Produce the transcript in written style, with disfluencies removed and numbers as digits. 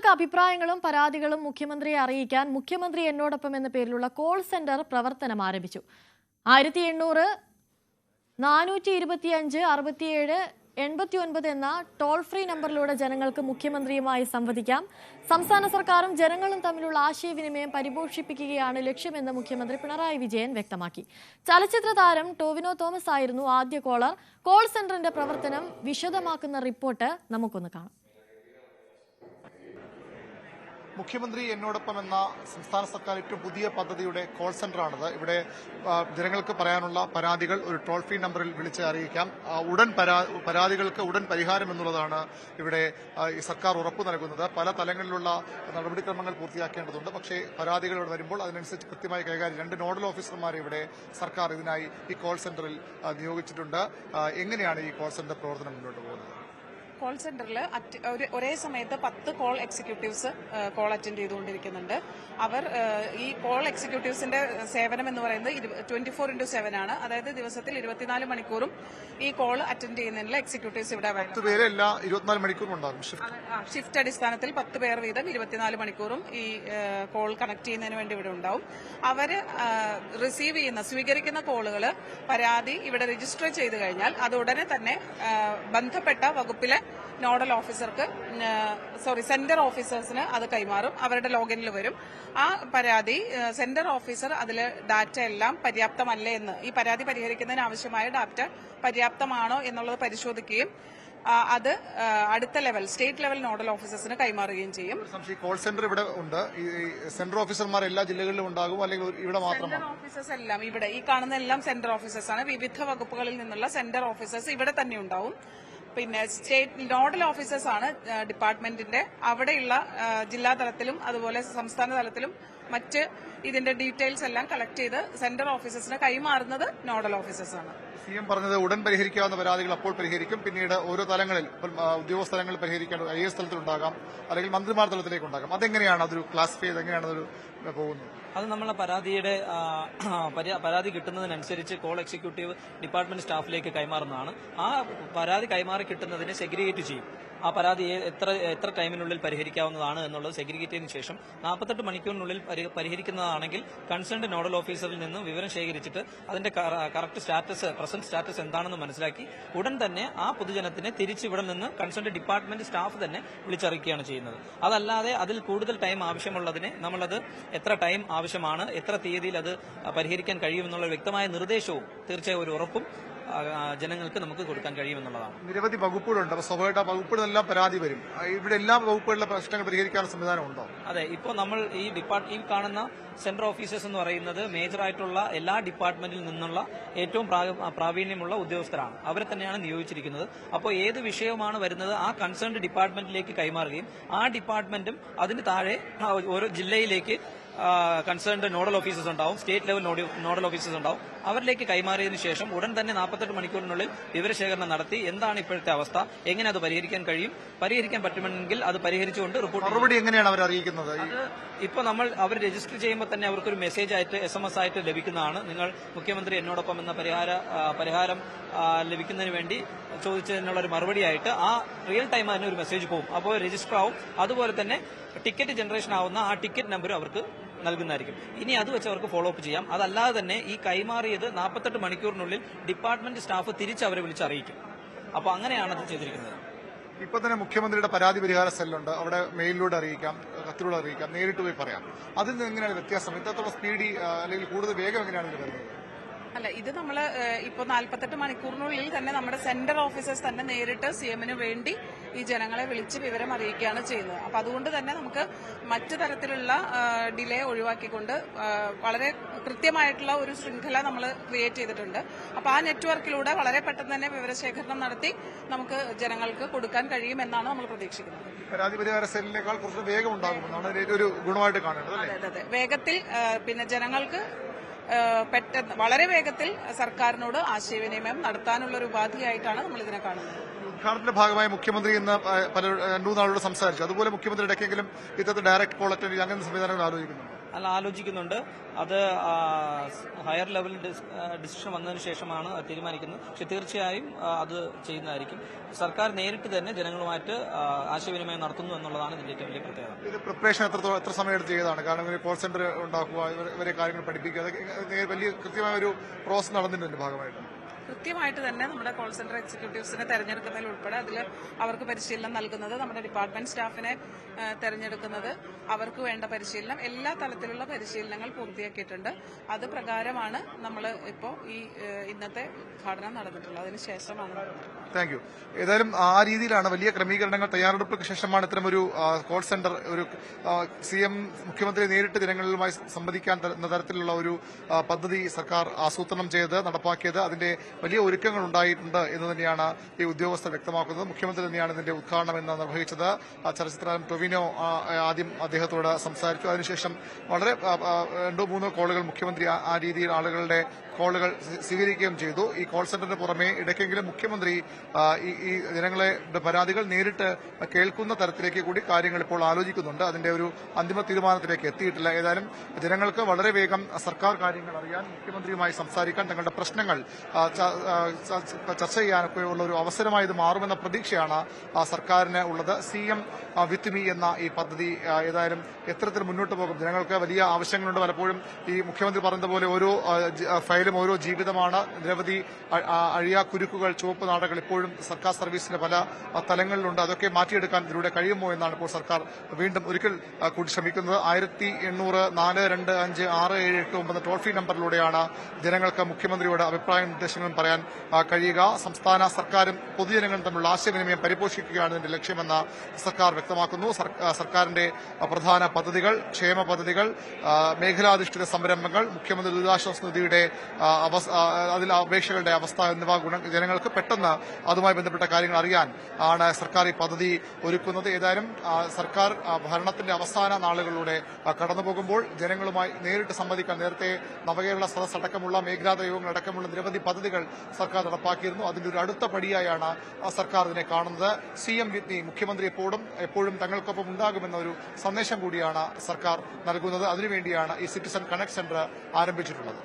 ജനങ്ങൾക്ക് അഭിപ്രായങ്ങളും പരാതികളും മുഖ്യമന്ത്രിയെ അറിയിക്കാൻ മുഖ്യമന്ത്രി എന്നോടൊപ്പം എന്ന പേരിലുള്ള കോൾ സെന്റർ പ്രവർത്തനം ആരംഭിച്ചു. 1800 425 67 89 എന്ന ടോൾ ഫ്രീ നമ്പറിലൂടെ ജനങ്ങൾക്ക് മുഖ്യമന്ത്രിയുമായി സംവദിക്കാം. സംസ്ഥാന സർക്കാരും ജനങ്ങളും തമ്മിലുള്ള ആശയവിനിമയം പരിപോഷിപ്പിക്കുകയാണ് ലക്ഷ്യമെന്ന് മുഖ്യമന്ത്രി പിണറായി വിജയൻ വ്യക്തമാക്കി. ചലച്ചിത്ര താരം ടോവിനോ തോമസ് ആയിരുന്നു ആദ്യ കോളർ. കോൾ സെന്ററിന്റെ പ്രവർത്തനം വിശദമാക്കുന്ന റിപ്പോർട്ട് നമുക്കൊന്ന് കാണാം. മുഖ്യമന്ത്രി എന്നോടൊപ്പം എന്ന സംസ്ഥാന സർക്കാർ ഏറ്റവും പുതിയ പദ്ധതിയുടെ കോൾ സെന്ററാണിത്. ഇവിടെ ജനങ്ങൾക്ക് പറയാനുള്ള പരാതികൾ ഒരു ടോൾ ഫ്രീ നമ്പറിൽ വിളിച്ച് അറിയിക്കാം. പരാതികൾക്ക് ഉടൻ പരിഹാരം എന്നുള്ളതാണ് ഇവിടെ സർക്കാർ ഉറപ്പു നൽകുന്നത്. പല തലങ്ങളിലുള്ള നടപടിക്രമങ്ങൾ പൂർത്തിയാക്കേണ്ടതുണ്ട്. പക്ഷേ പരാതികൾ ഇവിടെ വരുമ്പോൾ അതിനനുസരിച്ച് കൃത്യമായി കൈകാര്യം 2 നോഡൽ ഓഫീസർമാരെ ഇവിടെ സർക്കാർ ഇതിനായി ഈ കോൾ സെന്ററിൽ നിയോഗിച്ചിട്ടുണ്ട്. എങ്ങനെയാണ് ഈ കോൾ സെന്റർ പ്രവർത്തനം മുന്നോട്ട് പോകുന്നത്? കോൾ സെന്ററിൽ ഒരേ സമയത്ത് 10 കോൾ എക്സിക്യൂട്ടീവ്സ് കോൾ അറ്റൻഡ് ചെയ്തുകൊണ്ടിരിക്കുന്നുണ്ട്. അവർ ഈ കോൾ എക്സിക്യൂട്ടീവ്സിന്റെ സേവനം എന്ന് പറയുന്നത് 24/7 ആണ്. അതായത് ദിവസത്തിൽ 24 മണിക്കൂറും ഈ കോൾ അറ്റൻഡ് ചെയ്യുന്നതിനുള്ള എക്സിക്യൂട്ടീവ്സ് ഇവിടെ വേണം. 24 മണിക്കൂറും ഉണ്ടാകും. ഷിഫ്റ്റ് അടിസ്ഥാനത്തിൽ 10 പേർ വീതം 24 മണിക്കൂറും ഈ കോൾ കണക്ട് ചെയ്യുന്നതിന് വേണ്ടി ഇവിടെ ഉണ്ടാവും. അവർ സ്വീകരിക്കുന്ന കോളുകൾ പരാതി ഇവിടെ രജിസ്റ്റർ ചെയ്ത് കഴിഞ്ഞാൽ അത് ഉടനെ തന്നെ ബന്ധപ്പെട്ട വകുപ്പിലെ നോഡൽ ഓഫീസർക്ക് സെന്റർ ഓഫീസേഴ്സിന് അത് കൈമാറും. അവരുടെ ലോഗിനിൽ വരും. ആ പരാതി സെന്റർ ഓഫീസർ അതിൽ ഡാറ്റ എല്ലാം പര്യാപ്തമല്ലേ എന്ന്, ഈ പരാതി പരിഹരിക്കുന്നതിന് ആവശ്യമായ ഡാറ്റ പര്യാപ്തമാണോ എന്നുള്ളത് പരിശോധിക്കുകയും അത് അടുത്ത ലെവൽ സ്റ്റേറ്റ് ലെവൽ നോഡൽ ഓഫീസേഴ്സിന് കൈമാറുകയും ചെയ്യും. കോൾ സെന്റർ ഇവിടെ ഉണ്ട്. ഈ സെന്റർ ഓഫീസർമാർ എല്ലാ ജില്ലകളിലും ഉണ്ടാകും, അല്ലെങ്കിൽ ഇവിടെ മാത്രമാണ്? സെന്റർ ഓഫീസേഴ്സ് എല്ലാം ഇവിടെ, ഈ കാണുന്ന എല്ലാം സെന്റർ ഓഫീസേഴ്സ് ആണ്. വിവിധ വകുപ്പുകളിൽ നിന്നുള്ള സെന്റർ ഓഫീസേഴ്സ് ഇവിടെ തന്നെ ഉണ്ടാവും. പിന്നെ സ്റ്റേറ്റ് നോഡൽ ഓഫീസേഴ്സ് ആണ് ഡിപ്പാർട്ട്മെന്റിന്റെ. അവിടെയുള്ള ജില്ലാ തലത്തിലും അതുപോലെ സംസ്ഥാന തലത്തിലും മറ്റ് ഇതിന്റെ ഡീറ്റെയിൽസ് എല്ലാം കളക്ട് ചെയ്ത് സെന്റർ ഓഫീസേഴ്സിന് കൈമാറുന്നത് നോഡൽ ഓഫീസേഴ്സ് ആണ്. സിഎം പറഞ്ഞത് ഉടൻ പരിഹരിക്കാവുന്ന പരാതികൾ അപ്പോൾ പരിഹരിക്കും. പിന്നീട് ഓരോ തലങ്ങളിൽ ഉദ്യോഗസ്ഥ തലങ്ങളിൽ പരിഹരിക്കാൻ IAS തലത്തിലുണ്ടാകാം, അല്ലെങ്കിൽ മന്ത്രിമാർ തലത്തിലേക്ക് ഉണ്ടാകാം. അതെങ്ങനെയാണ് അതൊരു ക്ലാസിഫൈ ചെയ്ത് എങ്ങനെയാണ് അതൊരു പോകുന്നത്? അത് നമ്മളെ പരാതി കിട്ടുന്നതിനനുസരിച്ച് കോൾ എക്സിക്യൂട്ടീവ് ഡിപ്പാർട്ട്മെന്റ് സ്റ്റാഫിലേക്ക് കൈമാറുന്നതാണ്. ആ പരാതി കൈമാറി കിട്ടുന്നതിനെ സെഗ്രിഗേറ്റ് ചെയ്യും. ആ പരാതി എത്ര ടൈമിനുള്ളിൽ പരിഹരിക്കാവുന്നതാണ് എന്നുള്ളത് സെഗ്രിഗേറ്റ് ചെയ്തതിനു ശേഷം 48 മണിക്കൂറിനുള്ളിൽ പരിഹരിക്കുന്നതാണെങ്കിൽ കൺസേൺഡ് നോഡൽ ഓഫീസറിൽ നിന്ന് വിവരം ശേഖരിച്ചിട്ട് അതിന്റെ കറക്റ്റ് പ്രസന്റ് സ്റ്റാറ്റസ് എന്താണെന്ന് മനസ്സിലാക്കി ഉടൻ തന്നെ ആ പൊതുജനത്തിനെ തിരിച്ച് ഇവിടെ നിന്ന് കൺസേൺഡ് ഡിപ്പാർട്ട്മെന്റ് സ്റ്റാഫ് തന്നെ വിളിച്ചറിയിക്കുകയാണ് ചെയ്യുന്നത്. അതല്ലാതെ അതിൽ കൂടുതൽ ടൈം ആവശ്യമുള്ളതിനെ നമ്മളത് എത്ര ടൈം ആവശ്യമാണ്, എത്ര തീയതിയിൽ അത് പരിഹരിക്കാൻ കഴിയുമെന്നുള്ള വ്യക്തമായ നിർദ്ദേശവും തീർച്ചയായും ഒരു ഉറപ്പും ജനങ്ങൾക്ക് നമുക്ക് കൊടുക്കാൻ കഴിയുമെന്നുള്ളതാണ്. നിരവധി വകുപ്പുകളുണ്ട്. അപ്പോൾ സ്വാഭാവികമായിട്ട് ആ വകുപ്പുകളെല്ലാം പരാതി വരും. ഇവിടെ എല്ലാ വകുപ്പുകളിലെ പ്രശ്നങ്ങൾ പരിഹരിക്കാനുള്ള സംവിധാനം ഉണ്ടോ? അതെ, ഇപ്പോൾ നമ്മൾ ഈ കാണുന്ന സെന്റർ ഓഫീസേഴ്സ് എന്ന് പറയുന്നത് മേജറായിട്ടുള്ള എല്ലാ ഡിപ്പാർട്ട്മെന്റിൽ നിന്നുള്ള ഏറ്റവും പ്രാവീണ്യമുള്ള ഉദ്യോഗസ്ഥരാണ്. അവരെ തന്നെയാണ് നിയോഗിച്ചിരിക്കുന്നത്. അപ്പോൾ ഏത് വിഷയവുമാണ് വരുന്നത് ആ കൺസേൺഡ് ഡിപ്പാർട്ട്മെന്റിലേക്ക് കൈമാറുകയും ആ ഡിപ്പാർട്ട്മെന്റും അതിന് താഴെ ഓരോ ജില്ലയിലേക്ക് കൺസേൺഡ് നോഡൽ ഓഫീസേഴ്സ് ഉണ്ടാവും, സ്റ്റേറ്റ് ലെവൽ നോഡൽ ഓഫീസേഴ്സ് ഉണ്ടാവും. അവരിലേക്ക് കൈമാറിയതിനു ശേഷം ഉടൻ തന്നെ 48 മണിക്കൂറിനുള്ളിൽ വിവരശേഖരണം നടത്തി എന്താണ് ഇപ്പോഴത്തെ അവസ്ഥ, എങ്ങനെ അത് പരിഹരിക്കാൻ പറ്റുമെങ്കിൽ അത് പരിഹരിച്ചുകൊണ്ട് റിപ്പോർട്ട്. മറുപടി എങ്ങനെയാണ് അവർ അറിയിക്കുന്നത്? ഇപ്പോൾ അവർ രജിസ്റ്റർ ചെയ്യുമ്പോൾ തന്നെ അവർക്കൊരു മെസ്സേജ് ആയിട്ട് SMS ആയിട്ട് ലഭിക്കുന്നതാണ്. നിങ്ങൾ മുഖ്യമന്ത്രി എന്നോടൊപ്പം എന്ന പരിഹാരം ലഭിക്കുന്നതിന് വേണ്ടി ചോദിച്ചതിനുള്ള ഒരു മറുപടിയായിട്ട് ആ റിയൽ ടൈം അതിന് ഒരു മെസ്സേജ് പോകും. അപ്പോൾ രജിസ്റ്റർ ആവും. അതുപോലെ തന്നെ ടിക്കറ്റ് ജനറേഷൻ ആവുന്ന ആ ടിക്കറ്റ് നമ്പർ അവർക്ക് നൽകുന്നതായിരിക്കും. ഇനി അത് വെച്ച് അവർക്ക് ഫോളോ അപ്പ് ചെയ്യാം. അതല്ലാതെ തന്നെ ഈ കൈമാറിയത് 48 മണിക്കൂറിനുള്ളിൽ ഡിപ്പാർട്ട്മെന്റ് സ്റ്റാഫ് തിരിച്ച് അവരെ വിളിച്ചറിയിക്കും. അപ്പോൾ അങ്ങനെയാണ് അത് ചെയ്തിരിക്കുന്നത്. ഇപ്പൊ തന്നെ മുഖ്യമന്ത്രിയുടെ പരാതി പരിഹാര സെല്ലുണ്ട്. അവിടെ മെയിലിലൂടെ അറിയിക്കാം, കത്തിലൂടെ അറിയിക്കാം, നേരിട്ട് പോയി പറയാം. അതിൽ നിന്ന് എങ്ങനെയാണ് വ്യത്യാസം? ഇത്രത്തോളം സ്പീഡി അല്ലെങ്കിൽ കൂടുതൽ വേഗം എങ്ങനെയാണ് ഇത് വരുന്നത്? അല്ല, ഇത് നമ്മൾ ഇപ്പോൾ 48 മണിക്കൂറിനുള്ളിൽ തന്നെ നമ്മുടെ സെന്റർ ഓഫീസേഴ്സ് തന്നെ നേരിട്ട് CM-ന് വേണ്ടി ഈ ജനങ്ങളെ വിളിച്ച് വിവരം അറിയിക്കുകയാണ് ചെയ്യുന്നത്. അപ്പൊ അതുകൊണ്ട് തന്നെ നമുക്ക് മറ്റു തരത്തിലുള്ള ഡിലേ ഒഴിവാക്കിക്കൊണ്ട് വളരെ കൃത്യമായിട്ടുള്ള ഒരു ശൃംഖല നമ്മൾ ക്രിയേറ്റ് ചെയ്തിട്ടുണ്ട്. അപ്പൊ ആ നെറ്റ്വർക്കിലൂടെ വളരെ പെട്ടെന്ന് തന്നെ വിവരശേഖരണം നടത്തി നമുക്ക് ജനങ്ങൾക്ക് കൊടുക്കാൻ കഴിയുമെന്നാണ് നമ്മൾ പ്രതീക്ഷിക്കുന്നത്. പരാതി പരിഹാര സെല്ലിനേക്കാൾ കുറച്ച് വേഗം ഉണ്ടാകുമെന്നാണ് ഒരു ഗുണമായിട്ട് കാണേണ്ടത്. അതെ, വേഗത്തിൽ പിന്നെ ജനങ്ങൾക്ക് പെട്ടെന്ന് വളരെ വേഗത്തിൽ സർക്കാരിനോട് ആശയവിനിമയം നടത്താനുള്ള ഒരു ഉപാധിയായിട്ടാണ് നമ്മൾ ഇതിനെ കാണുന്നത്. ഉദ്ഘാടനത്തിന്റെ ഭാഗമായി മുഖ്യമന്ത്രി ഇന്ന് 2 നാളോട് സംസാരിച്ചു. അതുപോലെ മുഖ്യമന്ത്രി ഇടയ്ക്കെങ്കിലും ഇത്തരത്തിൽ ഡയറക്ട് കോൾ അറ്റൻഡ് അങ്ങനെ സംവിധാനങ്ങൾ ആലോചിക്കുന്നുണ്ട്. അല്ല ആലോചിക്കുന്നുണ്ട്. അത് ഹയർ ലെവൽ ഡിസിഷൻ വന്നതിന് ശേഷമാണ് തീരുമാനിക്കുന്നത്. പക്ഷെ തീർച്ചയായും അത് ചെയ്യുന്നതായിരിക്കും. സർക്കാർ നേരിട്ട് തന്നെ ജനങ്ങളുമായിട്ട് ആശയവിനിമയം നടത്തുന്നു എന്നുള്ളതാണ് ഇതിന്റെ ഏറ്റവും വലിയ പ്രത്യേകത. ഇത് പ്രിപ്പറേഷൻ എത്ര സമയം എടുത്ത് ചെയ്തതാണ്? കാരണം ഒരു കോൾ സെന്റർ ഉണ്ടാക്കുക, ഇവരെ കാര്യങ്ങൾ പഠിപ്പിക്കുക, അതൊക്കെ വലിയ കൃത്യമായ ഒരു പ്രോസസ് നടന്നിട്ടുണ്ട് ഭാഗമായിട്ട്. കൃത്യമായിട്ട് തന്നെ നമ്മുടെ കോൾ സെന്റർ എക്സിക്യൂട്ടീവ്സിനെ തെരഞ്ഞെടുക്കുന്നതിൽ ഉൾപ്പെടെ അതിൽ അവർക്ക് പരിശീലനം നൽകുന്നത്, നമ്മുടെ ഡിപ്പാർട്ട്മെന്റ് സ്റ്റാഫിനെ തെരഞ്ഞെടുക്കുന്നത്, അവർക്ക് വേണ്ട പരിശീലനം, എല്ലാ തലത്തിലുള്ള പരിശീലനങ്ങൾ പൂർത്തിയാക്കിയിട്ടുണ്ട്. അത് പ്രകാരമാണ് നമ്മൾ ഇപ്പോൾ ഇന്നത്തെ ഉദ്ഘാടനം നടന്നിട്ടുള്ളത്. അതിനുശേഷമാണ്. Thank you. ഏതായാലും ആ രീതിയിലാണ് വലിയ ക്രമീകരണങ്ങൾ, തയ്യാറെടുപ്പുകൾക്ക് ശേഷമാണ് ഇത്തരമൊരു കോൾ സെന്റർ, ഒരു CM മുഖ്യമന്ത്രി നേരിട്ട് ജനങ്ങളുമായി സംവദിക്കാൻ തരത്തിലുള്ള ഒരു പദ്ധതി സർക്കാർ ആസൂത്രണം ചെയ്ത് നടപ്പാക്കിയത്. അതിന്റെ വലിയ ഒരുക്കങ്ങൾ ഉണ്ടായിട്ടുണ്ട് എന്ന് തന്നെയാണ് ഈ ഉദ്യോഗസ്ഥർ വ്യക്തമാക്കുന്നത്. മുഖ്യമന്ത്രി തന്നെയാണ് ഇതിന്റെ ഉദ്ഘാടനം എന്ന് നിർവഹിച്ചത്. ചലച്ചിത്രതാരം ടൊവിനോ ആദ്യം അദ്ദേഹത്തോട് സംസാരിച്ചു. അതിനുശേഷം വളരെ 2-3 കോളുകൾ മുഖ്യമന്ത്രി ആ രീതിയിൽ ആളുകളുടെ കോളുകൾ സ്വീകരിക്കുകയും ചെയ്തു. ഈ കോൾ സെന്ററിന് പുറമെ ഇടയ്ക്കെങ്കിലും മുഖ്യമന്ത്രി ഈ ജനങ്ങളെ പരാതികൾ നേരിട്ട് കേൾക്കുന്ന തരത്തിലേക്ക് കൂടി കാര്യങ്ങൾ ഇപ്പോൾ ആലോചിക്കുന്നുണ്ട്. അതിന്റെ ഒരു അന്തിമ തീരുമാനത്തിലേക്ക് എത്തിയിട്ടില്ല. ഏതായാലും ജനങ്ങൾക്ക് വളരെ വേഗം സർക്കാർ കാര്യങ്ങൾ അറിയാൻ, മുഖ്യമന്ത്രിയുമായി സംസാരിക്കാൻ, തങ്ങളുടെ പ്രശ്നങ്ങൾ ചർച്ച ചെയ്യാനൊക്കെ ഉള്ള ഒരു അവസരമായി ഇത് മാറുമെന്ന പ്രതീക്ഷയാണ് സർക്കാരിന് ഉള്ളത്. CM വിത്ത് മീ എന്ന ഈ പദ്ധതി ഏതായാലും എത്തരത്തിൽ മുന്നോട്ട് പോകും? ജനങ്ങൾക്ക് വലിയ ആവശ്യങ്ങളുണ്ട്. പലപ്പോഴും ഈ മുഖ്യമന്ത്രി പറഞ്ഞതുപോലെ ഓരോ ഫയലും ഓരോ ജീവിതമാണ്. നിരവധി അഴിയാക്കുരുക്കുകൾ, ചുവപ്പ് നാടകൾ ഇപ്പോഴും സർക്കാർ സർവീസിന്റെ പല തലങ്ങളിലുണ്ട്. അതൊക്കെ മാറ്റിയെടുക്കാൻ ഇതിലൂടെ കഴിയുമോ എന്നാണ് ഇപ്പോൾ സർക്കാർ വീണ്ടും ഒരിക്കൽ കൂടി ശ്രമിക്കുന്നത്. 1800-425-6789 ടോൾ ഫ്രീ നമ്പറിലൂടെയാണ് ജനങ്ങൾക്ക് മുഖ്യമന്ത്രിയോട് അഭിപ്രായ നിർദ്ദേശങ്ങളും പറയാൻ കഴിയുക. സംസ്ഥാന സർക്കാരും പൊതുജനങ്ങളും തമ്മിലുള്ള ആശയവിനിമയം പരിപോഷിക്കുകയാണ് ഇതിന്റെ ലക്ഷ്യമെന്ന് സർക്കാർ വ്യക്തമാക്കുന്നു. സർക്കാരിന്റെ പ്രധാന പദ്ധതികൾ, ക്ഷേമ പദ്ധതികൾ, മേഖലാധിഷ്ഠിത സംരംഭങ്ങൾ, മുഖ്യമന്ത്രി ദുരിതാശ്വാസ നിധിയുടെ അതിൽ അപേക്ഷകളുടെ അവസ്ഥ എന്നിവ ജനങ്ങൾക്ക് പെട്ടെന്ന് അതുമായി ബന്ധപ്പെട്ട കാര്യങ്ങൾ അറിയാൻ ആണ് സർക്കാർ ഈ പദ്ധതി ഒരുക്കുന്നത്. ഏതായാലും സർക്കാർ ഭരണത്തിന്റെ അവസാന നാളുകളിലൂടെ കടന്നുപോകുമ്പോൾ ജനങ്ങളുമായി നേരിട്ട് സംവദിക്കാൻ നേരത്തെ നവകേരള സദസ് അടക്കമുള്ള മേഖലാതല യോഗങ്ങൾ അടക്കമുള്ള നിരവധി പദ്ധതികൾ സർക്കാർ നടപ്പാക്കിയിരുന്നു. അതിന്റെ ഒരു അടുത്ത പടിയായാണ് സർക്കാർ ഇതിനെ കാണുന്നത്. CM വിത്ത് മീ, മുഖ്യമന്ത്രി എപ്പോഴും തങ്ങൾക്കൊപ്പം ഉണ്ടാകുമെന്ന ഒരു സന്ദേശം കൂടിയാണ് സർക്കാർ നൽകുന്നത്. അതിനുവേണ്ടിയാണ് ഈ സിറ്റിസൺ കണക്ട് സെന്റർ ആരംഭിച്ചിട്ടുള്ളത്.